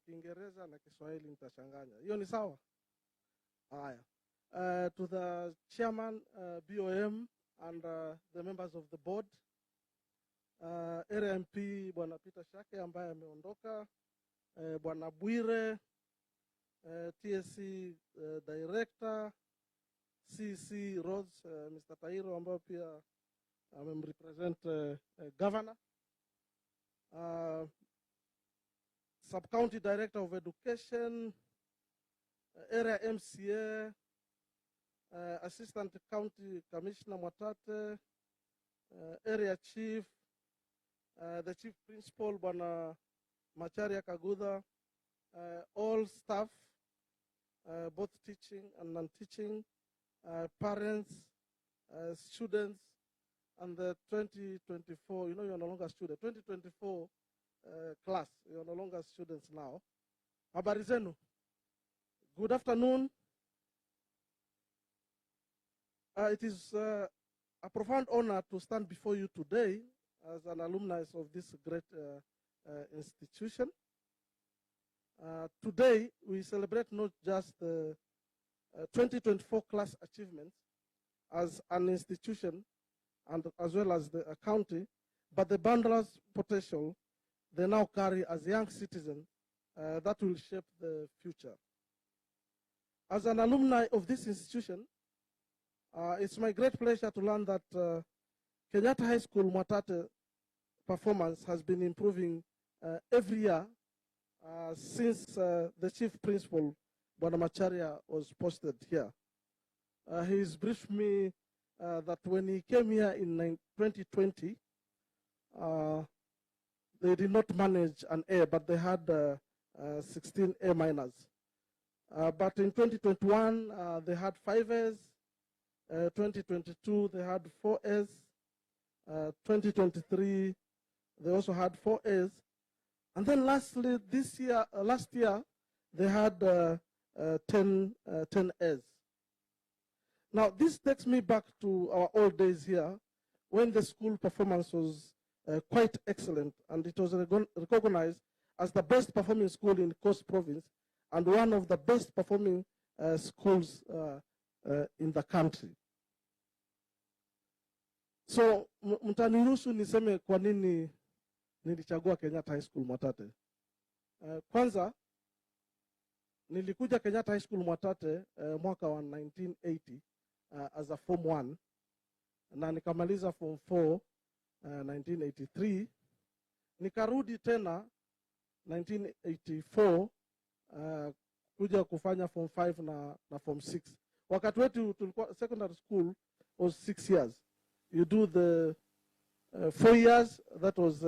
Kiingereza na Kiswahili nitachanganya. Hiyo ni sawa? Haya. To the chairman, BOM, and the members of the board, Area MP Bwana Peter Shake ambaye ameondoka, Bwana Bwire, TSC Director, CC Roads, Mr. Tairo ambaye pia amemrepresent Governor, Sub-County Director of Education, Area MCA, Assistant County Commissioner Mwatate, Area Chief, the Chief Principal Bwana Macharia Kaguda, all staff, both teaching and non-teaching, parents, students, and the 2024, you know you're no longer student, 2024 class, you're no longer students now. Habari zenu. Good afternoon. It is a profound honor to stand before you today as an alumni of this great institution. Today, we celebrate not just the 2024 class achievements as an institution and as well as the county, but the boundless potential they now carry as young citizens that will shape the future. As an alumni of this institution, it's my great pleasure to learn that Kenyatta High Sch Mwatate performance has been improving every year since the Chief Principal, Bwana Macharia, was posted here. He's briefed me that when he came here in 2020, they did not manage an A, but they had 16 A minors. But in 2021, they had 5 A's. 2022, they had 4 A's. 2023, they also had 4 A's. And then lastly, last year, they had 10 A's. Now, this takes me back to our old days here, when the school performance was quite excellent, and it was recognized as the best performing school in Coast Province and one of the best performing schools in the country. So, mtaniruhusu niseme kwa nini nilichagua Kenyatta High Sch Mwatate. Kwanza, nilikuja Kenyatta High Sch Mwatate mwaka wa 1980 as a Form 1, na nikamaliza Form 4 1983. Nikarudi tena 1984 kuja kufanya Form 5 na Form 6. Wakati wetu tulikuwa secondary school was 6 years. You do the 4 years, that was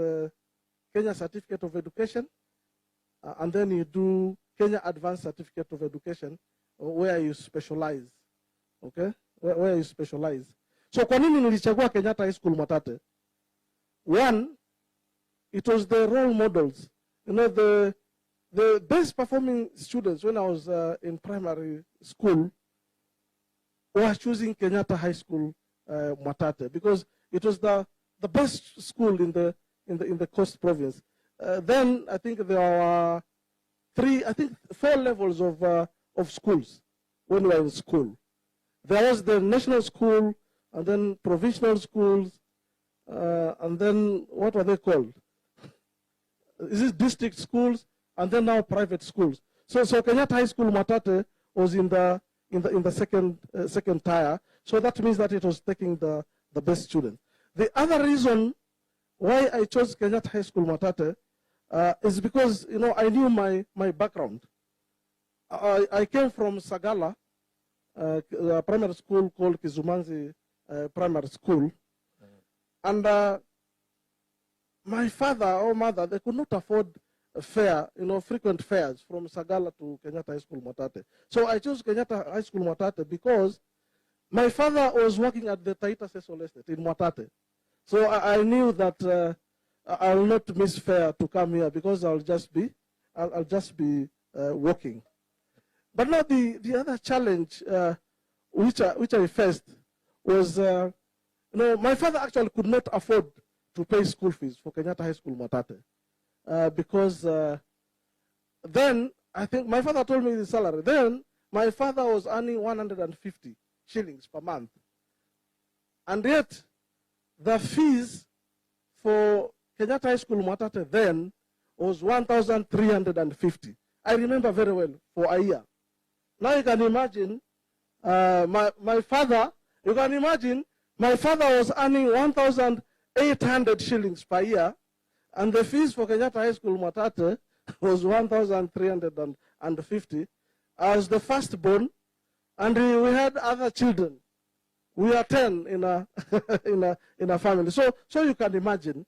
Kenya Certificate of Education, and then you do Kenya Advanced Certificate of Education, where you specialize, okay? Where you specialize. So kwa nini nilichagua Kenyatta High Sch Mwatate? One, it was the role models. You know, the best performing students when I was in primary school were choosing Kenyatta High Sch Mwatate because it was the best school in the Coast Province. Then I think there were 4 levels of schools when we were in school. There was the national school, and then provincial schools, and then what were they called? Is it district schools, and then now private schools? So Kenyatta High Sch Mwatate was in the second tier. So that means that it was taking the best students. The other reason why I chose Kenyatta High Sch Mwatate is because, you know, I knew my background. I came from Sagala, a primary school called Kizumanzi Primary School. And my father or mother, they could not afford a fare, you know, frequent fares from Sagala to Kenyatta High Sch Mwatate. So I chose Kenyatta High Sch Mwatate because my father was working at the Taita Sesol Estate in Mwatate. So I knew that I will not miss fare to come here because I'll just be working. But now the other challenge which I faced was, you know, my father actually could not afford to pay school fees for Kenyatta High Sch Mwatate because then I think my father told me the salary. Then my father was earning 150 shillings per month. And yet, the fees for Kenyatta High Sch Mwatate then was 1,350. I remember very well, for a year. Now you can imagine, my father was earning 1,800 shillings per year, and the fees for Kenyatta High Sch Mwatate was 1,350. I was the firstborn, and we had other children. We are 10 in a in a family. So you can imagine.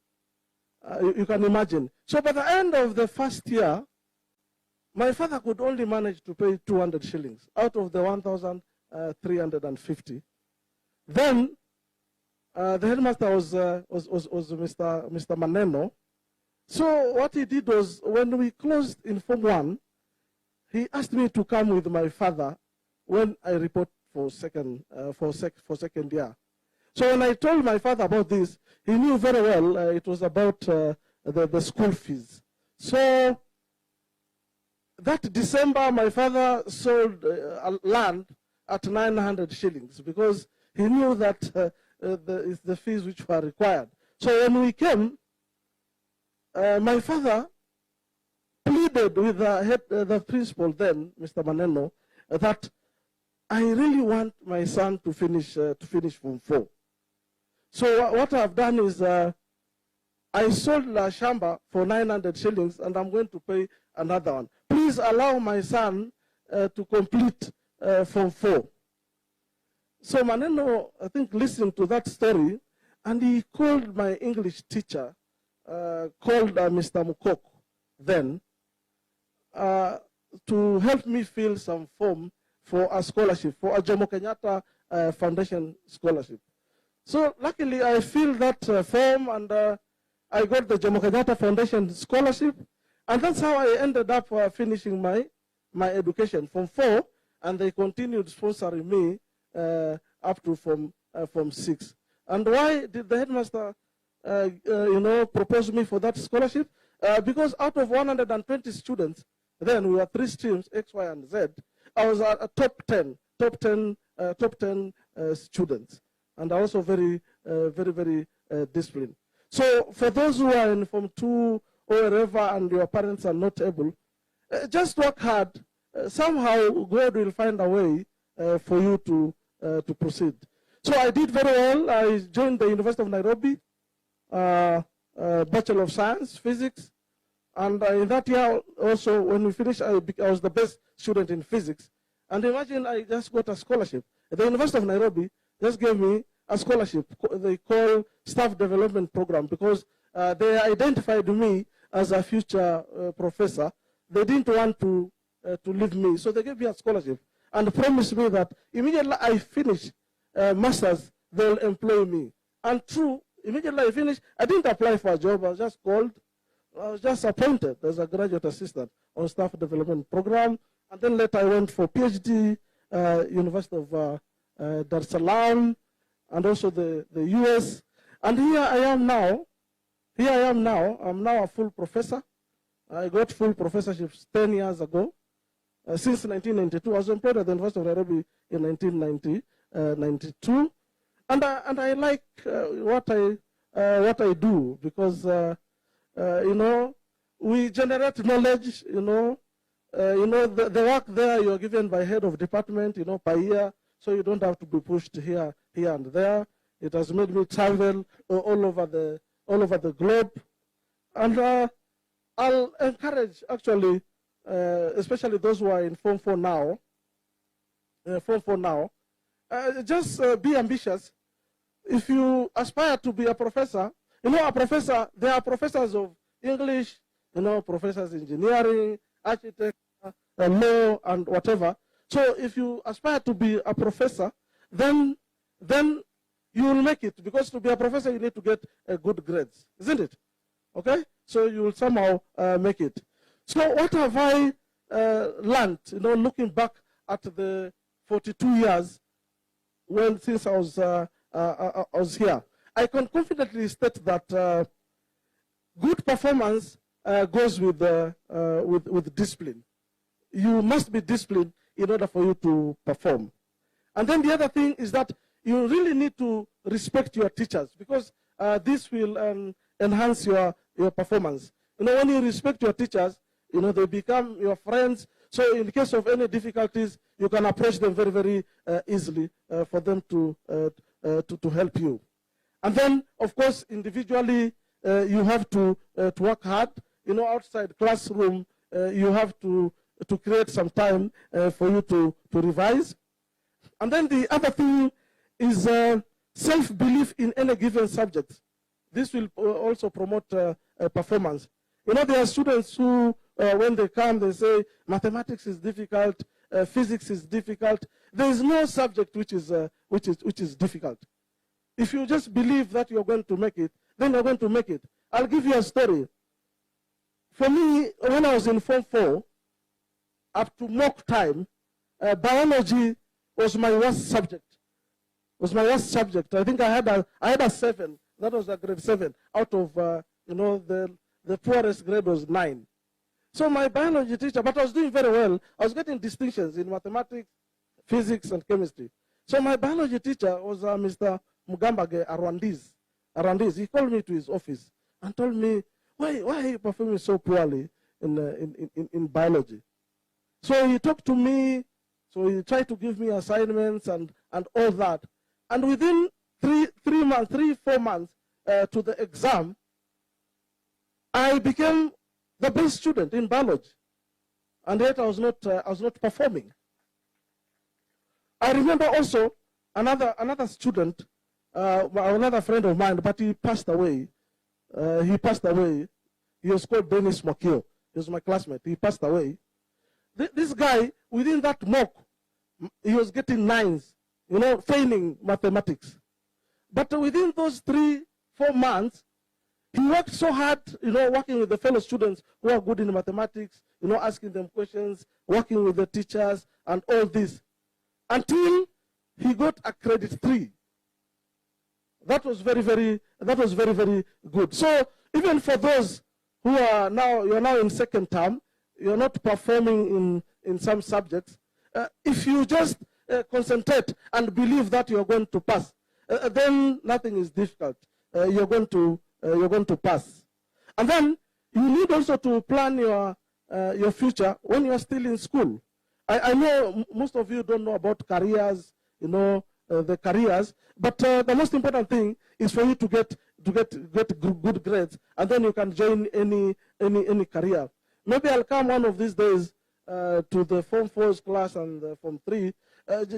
So by the end of the first year, my father could only manage to pay 200 shillings out of the 1,350. Then the headmaster was Mr. Maneno. So what he did was, when we closed in Form 1, he asked me to come with my father when I report for second year. So when I told my father about this, he knew very well it was about the school fees. So that December, my father sold land at 900 shillings because he knew that the fees which were required. So when we came, my father pleaded with the principal then, Mr. Maneno, that I really want my son to finish Form 4. So what I've done is I sold La Shamba for 900 shillings, and I'm going to pay another one. Please allow my son to complete Form 4. So Maneno, I think, listened to that story, and he called my English teacher, called Mr. Mukok then, to help me fill some form for a scholarship, for a Jomo Kenyatta Foundation scholarship. So luckily I filled that form, and I got the Jomo Kenyatta Foundation scholarship, and that's how I ended up finishing my education, Form 4, and they continued sponsoring me up to Form 6. And why did the headmaster propose me for that scholarship? Because out of 120 students, then we were 3 streams, X, Y, and Z. I was a top 10 students, and also very disciplined. So for those who are in Form 2 or wherever, and your parents are not able, just work hard. Somehow God will find a way for you to proceed. So I did very well. I joined the University of Nairobi, Bachelor of Science, Physics. And in that year also, when we finished, I was the best student in physics. And imagine, I just got a scholarship. The University of Nairobi just gave me a scholarship they call Staff Development Program, because they identified me as a future professor. They didn't want to leave me, so they gave me a scholarship and promised me that immediately I finish master's, they'll employ me. And true, immediately I finished, I didn't apply for a job. I was just called. I was just appointed as a graduate assistant on Staff Development Program. And then later I went for PhD, University of Dar es Salaam, and also the US. And here I am now. I'm now a full professor. I got full professorships 10 years ago. Since 1992, I was employed at the University of Nairobi in 1992. And I like what I do, because we generate knowledge. The work there you're given by head of department, per year, so you don't have to be pushed here and there. It has made me travel all over the globe, and I'll encourage, actually, especially those who are in Form 4 now. Just be ambitious. If you aspire to be a professor, there are professors of English, professors engineering, architecture, law, and whatever. So if you aspire to be a professor, then you will make it, because to be a professor you need to get good grades, isn't it? Okay, so you will somehow make it. So what have I learned? Looking back at the 42 years since I was here, I can confidently state that good performance goes with discipline. You must be disciplined in order for you to perform. And then the other thing is that you really need to respect your teachers, because this will enhance your performance. You know, when you respect your teachers, you know, they become your friends. So in case of any difficulties, you can approach them very, very easily for them to help you. And then, of course, individually, you have to work hard. You know, outside classroom, you have to create some time for you to revise. And then the other thing is self-belief in any given subject. This will also promote performance. You know, there are students who, when they come, they say, mathematics is difficult, physics is difficult. There is no subject which is difficult. If you just believe that you're going to make it, then you're going to make it. I'll give you a story. For me, when I was in Form 4, up to mock time, biology was my worst subject. Was my worst subject. I think I had a 7. That was a grade 7 out of you know, the poorest grade was 9. So my biology teacher, but I was doing very well. I was getting distinctions in mathematics, physics, and chemistry. So my biology teacher was Mr. Mugambage Arwandiz. He called me to his office and told me, why are you performing so poorly in biology? So he talked to me. So he tried to give me assignments and all that. And within 4 months to the exam, I became the best student in biology. And yet I was not performing. I remember also another student, another friend of mine, but he passed away. He was called Dennis Mokio. He was my classmate. He passed away. This guy, within that mock, he was getting 9s, you know, failing mathematics. But within those 3-4 months, he worked so hard, you know, working with the fellow students who are good in mathematics, you know, asking them questions, working with the teachers, and all this, until he got a credit 3. That was very, very good. So even for those who are you're now in second term, you're not performing in some subjects, if you just concentrate and believe that you're going to pass, then nothing is difficult. You're going to pass. And then you need also to plan your future when you're still in school. I know most of you don't know about careers, you know, the careers, but the most important thing is for you to get good grades, and then you can join any career. Maybe I'll come one of these days to the Form 4's class and the Form 3,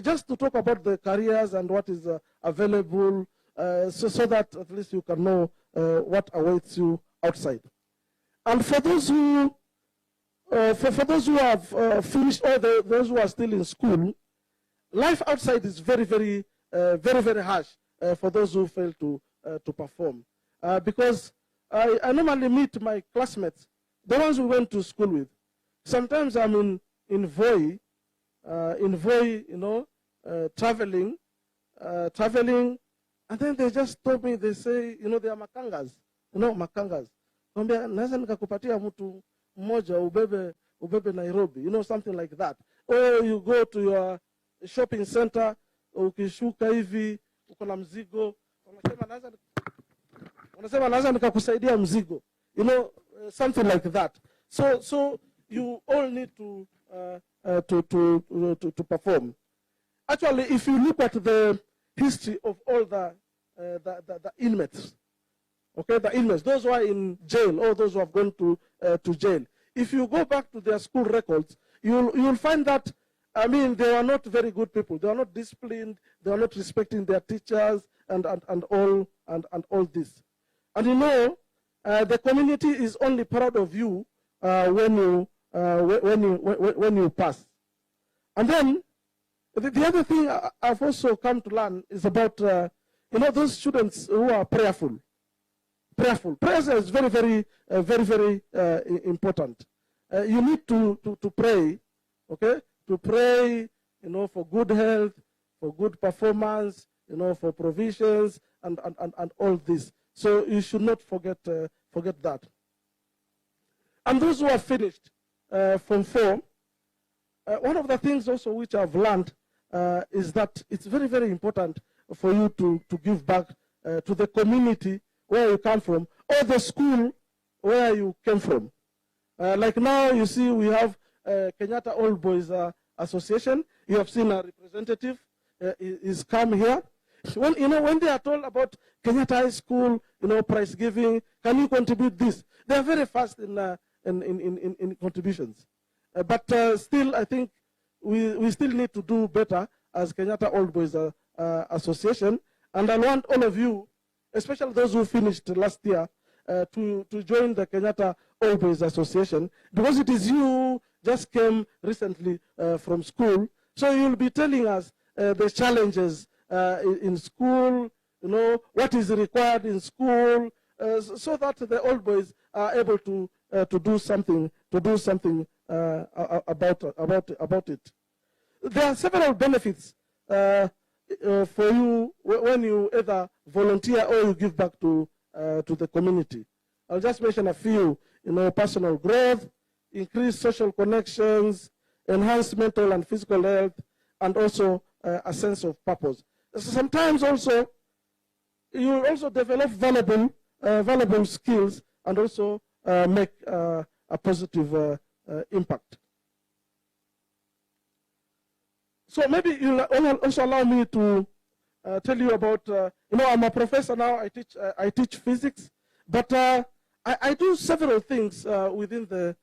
just to talk about the careers and what is available, so that at least you can know what awaits you outside. And for those who have finished, or those who are still in school, life outside is very harsh for those who fail to perform. Because I normally meet my classmates, the ones we went to school with. Sometimes I'm in Voi, you know, traveling, and then they just told me, they say, you know, they are makangas, you know, makangas. Naweza nikakupatia mtu mmoja ubebe Nairobi, you know, something like that. Or you go to your shopping center, ukishuka hivi, uko na mzigo, unasema naweza nikakusaidia mzigo, you know, something like that. So you all need to perform. Actually, if you look at the history of all the inmates, okay, the inmates, those who are in jail or those who have gone to jail, if you go back to their school records, you'll find that, I mean, they are not very good people. They are not disciplined. They are not respecting their teachers and all this. And you know, the community is only proud of you when you pass. And then the other thing I've also come to learn is about you know, those students who are prayerful. Prayer is very important. You need to pray, okay? To pray, you know, for good health, for good performance, you know, for provisions and all this. So you should not forget that. And those who have finished Form 4, one of the things also which I've learned is that it's very, very important for you to give back to the community where you come from, or the school where you came from. Like now, you see, we have Kenyatta Old Boys Association. You have seen a representative is come here. When they are told about Kenyatta High School, prize giving, can you contribute this? They are very fast in contributions. But still, I think we still need to do better as Kenyatta Old Boys Association. And I want all of you, especially those who finished last year, to join the Kenyatta Old Boys Association, because it is you who just came recently from school. So you'll be telling us the challenges in school, what is required in school, so that the old boys are able to do something about it. There are several benefits for you when you either volunteer or you give back to the community. I'll just mention a few. Personal growth, increased social connections, enhanced mental and physical health, and also a sense of purpose. Sometimes also you also develop valuable skills and also make a positive impact. So maybe you'll also allow me to tell you about, I'm a professor now. I teach physics, but I do several things within the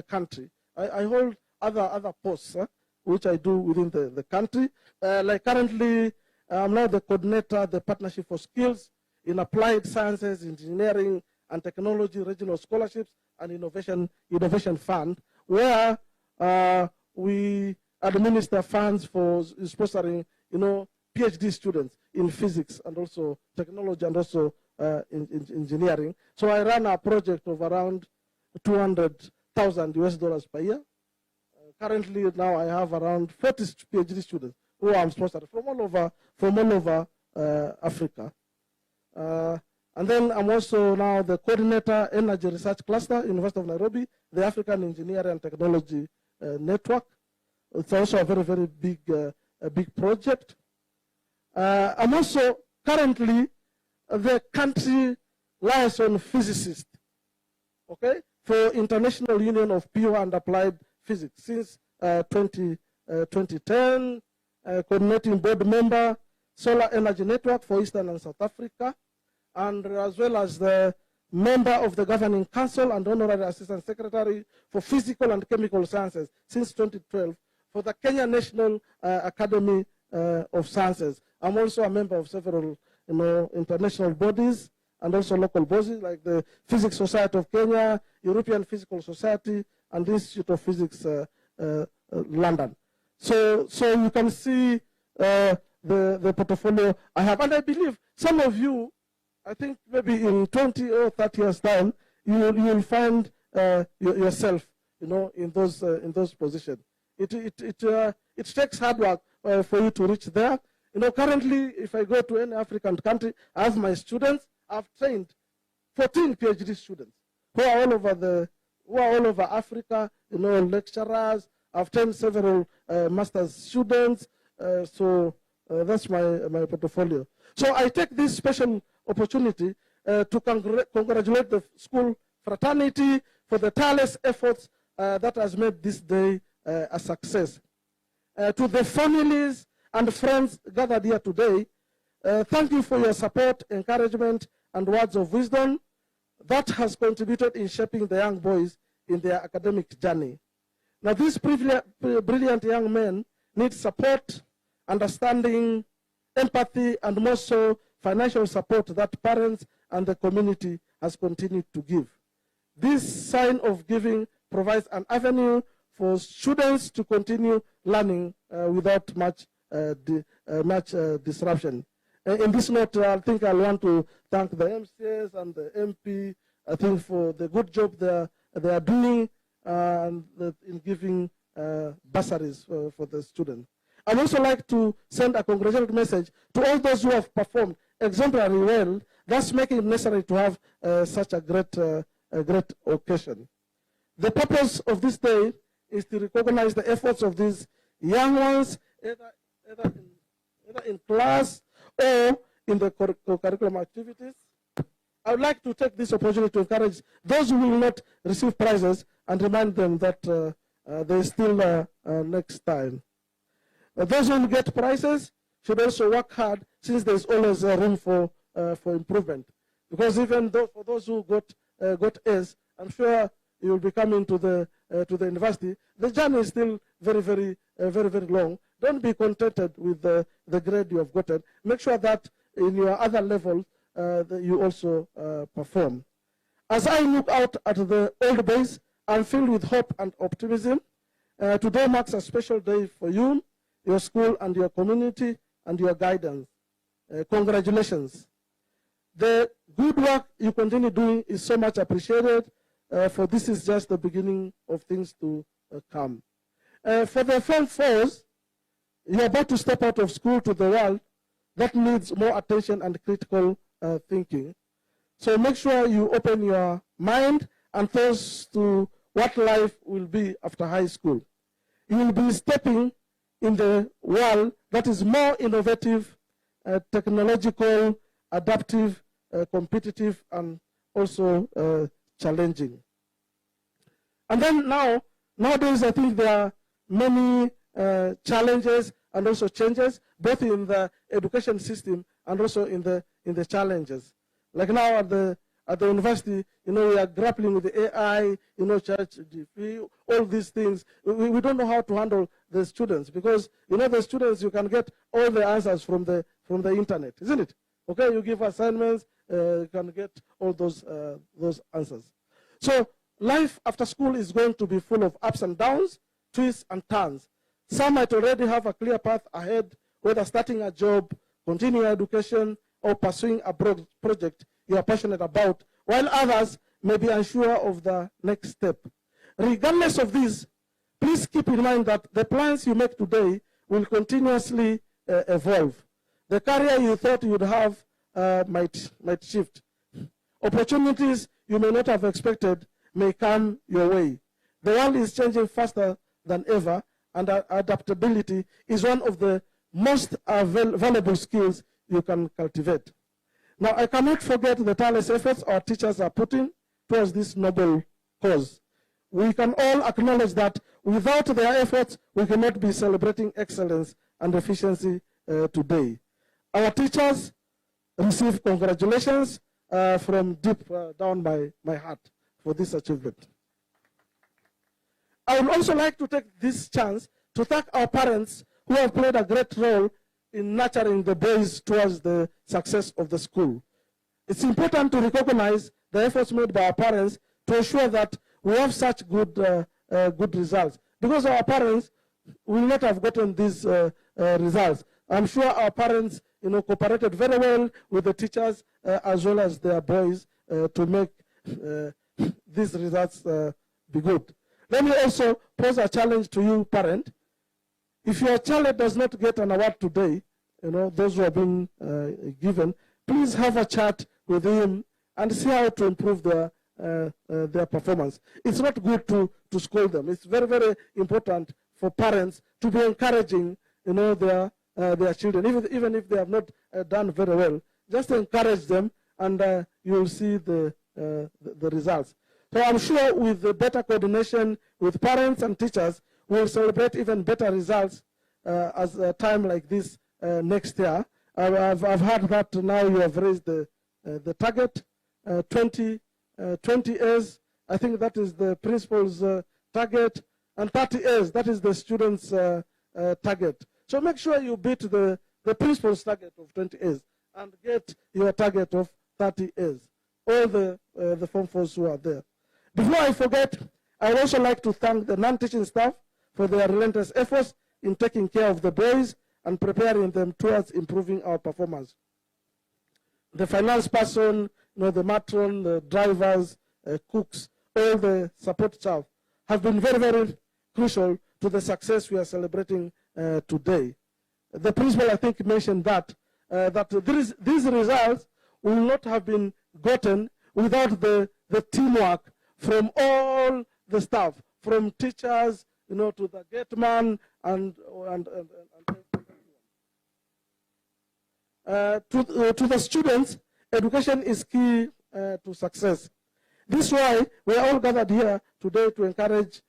country. I hold other posts which I do within the country. Like currently, I'm now the coordinator, the Partnership for Skills in Applied Sciences, Engineering, and Technology Regional Scholarships and Innovation Fund, where we administer funds for sponsoring, PhD students in physics and also technology and also in engineering. So I run a project of around $200,000 per year. Currently now I have around 40 PhD students who I'm sponsored from all over Africa. And then I'm also now the coordinator, Energy Research Cluster, University of Nairobi, the African Engineering and Technology Network. It's also a very, very big project. I'm also currently the country liaison physicist, okay, for International Union of Pure and Applied Physics since 2010, coordinating board member, Solar Energy Network for Eastern and South Africa, and as well as the member of the Governing Council and Honorary Assistant Secretary for Physical and Chemical Sciences since 2012 for the Kenya National Academy of Sciences. I'm also a member of several international bodies and also local bodies like the Physics Society of Kenya, European Physical Society, and the Institute of Physics London. So you can see the portfolio I have. And I believe some of you, I think maybe in 20 or 30 years' time, you will find yourself, in those positions. It takes hard work for you to reach there. Currently, if I go to any African country, I have my students. I've trained 14 PhD students who are all over Africa. Lecturers. I've trained several master's students. So that's my portfolio. So I take this special opportunity to congratulate the school fraternity for the tireless efforts that has made this day a success. To the families and friends gathered here today, thank you for your support, encouragement, and words of wisdom that has contributed in shaping the young boys in their academic journey. Now, these brilliant young men need support, understanding, empathy, and more so financial support that parents and the community has continued to give. This sign of giving provides an avenue for students to continue learning without much disruption. In this note, I think I want to thank the MCS and the MP, I think, for the good job they are doing in giving bursaries for the students. I'd also like to send a congratulatory message to all those who have performed exemplary well, thus making it necessary to have such a great great occasion. The purpose of this day is to recognize the efforts of these young ones, either in class or in the curriculum activities. I would like to take this opportunity to encourage those who will not receive prizes and remind them that there is still next time. Those who will get prizes should also work hard, since there is always room for improvement. Because even though for those who got A's, I'm sure you will be coming to the university. The journey is still very long. Don't be contented with the grade you have gotten. Make sure that in your other levels that you also perform. As I look out at the old days, I'm filled with hope and optimism. Today marks a special day for you, your school and your community and your guidance. Congratulations. The good work you continue doing is so much appreciated, for this is just the beginning of things to come. For the Form 4s, you're about to step out of school to the world that needs more attention and critical thinking. So make sure you open your mind and thoughts to what life will be after high school. You will be stepping in the world that is more innovative, technological, adaptive, competitive, and also challenging. And then nowadays, I think there are many challenges and also changes, both in the education system and also in the challenges. Like now at the university, we are grappling with the AI, ChatGPT, all these things. We don't know how to handle the students, because the students, you can get all the answers from the internet, isn't it? Okay, you give assignments, you can get all those answers. So life after school is going to be full of ups and downs, twists and turns. Some might already have a clear path ahead, whether starting a job, continuing education, or pursuing a broad project you are passionate about, while others may be unsure of the next step. Regardless of this, please keep in mind that the plans you make today will continuously evolve. The career you thought you'd have might shift. Opportunities you may not have expected may come your way. The world is changing faster than ever, and adaptability is one of the most valuable skills you can cultivate. Now, I cannot forget the tireless efforts our teachers are putting towards this noble cause. We can all acknowledge that without their efforts, we cannot be celebrating excellence and efficiency today. Our teachers receive congratulations from deep down my heart for this achievement. I would also like to take this chance to thank our parents who have played a great role in nurturing the boys towards the success of the school. It's important to recognize the efforts made by our parents to ensure that we have such good results. Because our parents will not have gotten these results. I'm sure our parents cooperated very well with the teachers as well as their boys to make these results be good. Let me also pose a challenge to you, parent. If your child does not get an award today, those who have been given, please have a chat with him and see how to improve their performance. It's not good to scold them. It's very important for parents to be encouraging, their children, even if they have not done very well. Just encourage them, and you will see the results. So I'm sure with the better coordination with parents and teachers, we'll celebrate even better results as a time like this next year. I've heard that now you have raised the target, 20 A's. I think that is the principal's target, and 30 A's, that is the student's target. So make sure you beat the principal's target of 20 A's and get your target of 30 A's, all the Form 4s who are there. Before I forget, I would also like to thank the non-teaching staff for their relentless efforts in taking care of the boys and preparing them towards improving our performance. The finance person, the matron, the drivers, cooks, all the support staff have been very crucial to the success we are celebrating today. The principal, I think, mentioned that these results will not have been gotten without the the teamwork from all the staff, from teachers, to the gate man and to the students. Education is key to success. This is why we are all gathered here today to encourage,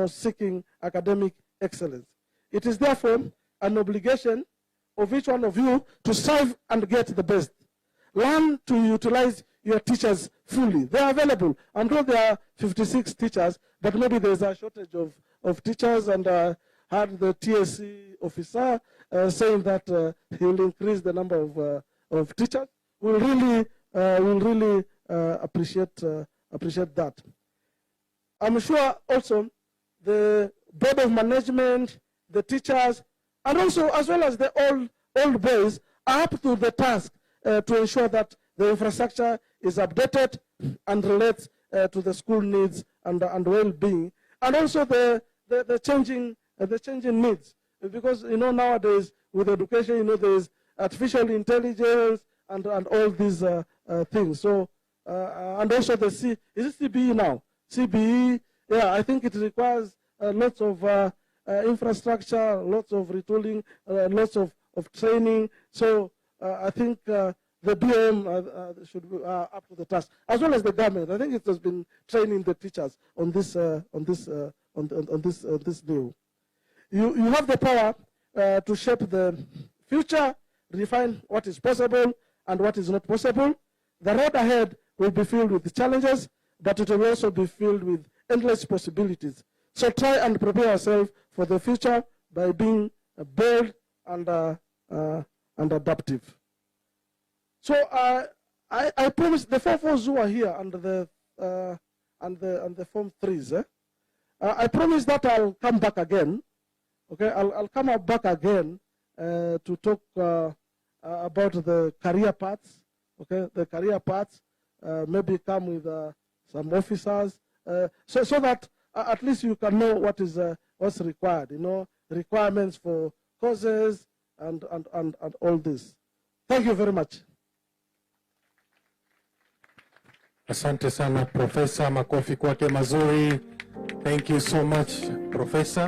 seeking academic excellence. It is therefore an obligation of each one of you to strive and get the best. Learn to utilize your teachers fully. They are available. I'm told there are 56 teachers, but maybe there's a shortage of teachers, and had the TSC officer saying that he will increase the number of teachers. We'll really appreciate that. I'm sure also the board of management, the teachers, and also as well as the old boys are up to the task to ensure that the infrastructure is updated and relates to the school needs and well-being, and also the changing needs. Because nowadays with education, there's artificial intelligence and all these things. So and also is it CBE now? CBE, yeah, I think it requires lots of infrastructure, lots of retooling, lots of training. So I think the BOM should be up to the task, as well as the government. I think it has been training the teachers on this new. You have the power to shape the future, refine what is possible and what is not possible. The road ahead will be filled with challenges, but it will also be filled with endless possibilities. So try and prepare yourself for the future by being bold and adaptive. So I promise the 4-4s who are here and the Form 3s. I promise that I'll come back again. Okay, I'll come back again to talk about the career paths. Okay, the career paths. Maybe come with some officers, so that at least you can know what's required. Requirements for courses and all this. Thank you very much. Asante sana Profesa, makofi kwake mazuri. Thank you so much Profesa.